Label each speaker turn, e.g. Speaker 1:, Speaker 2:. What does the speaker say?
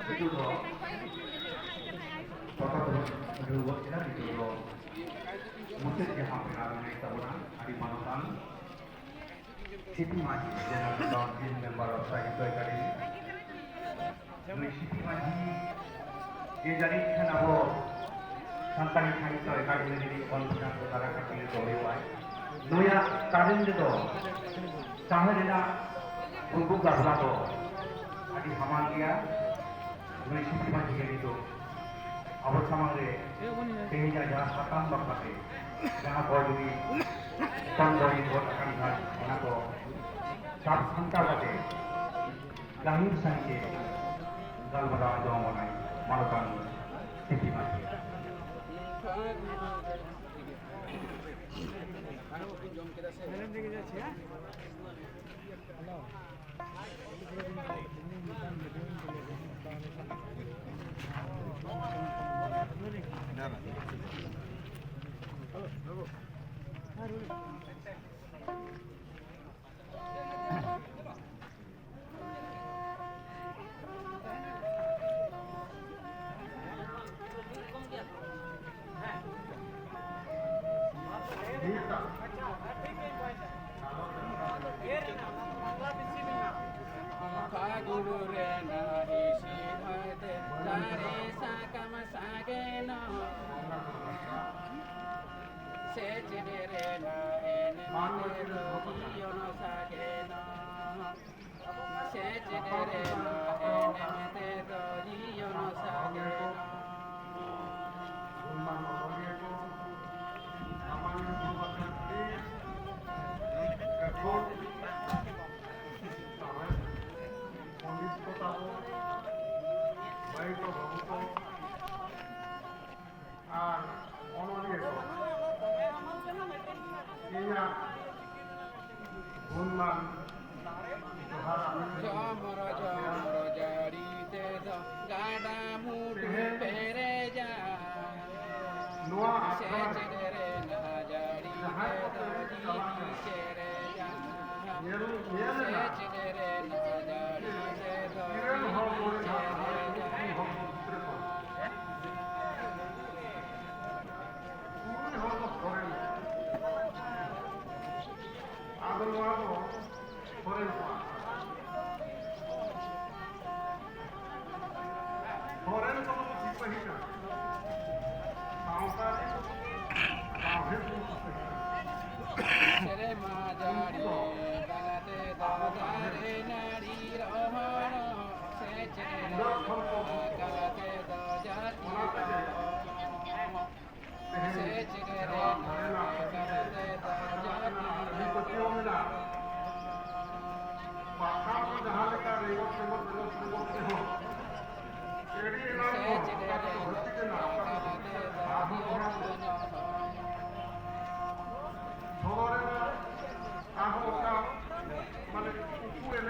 Speaker 1: itu loh total dua kita itu loh musik yang hampir naik tahunan hari manutan Siti Maji General Council Member of Sahitya Academy Siti Maji ये जानी है ना वो संतानी साहित्य academy की conference को तारा करती है तो ये हुआ है नोया कारण जो तो चाहे ना उनको गबला तो अभी हमारे लिया नोई शिफ्ट में जिये तो अब समारे कहीं जगह खत्म बकते जहाँ बॉडी संगोरी बहुत कंधा ना तो सब संता बते गाहिर संख्ये गलबरा जो मनाई मालूम Siti Maji
Speaker 2: Guru rena isi hate dari sakama sageno sejene rena ene mane yono sageno sejene rena ene mane yono sageno Jamara jamara jari teza gada mudu pereja sejere na jari teza jiri sereja sejere na jari teza jiri sereja Sere majari galate dadare nari rohano sejere galate dajati sejere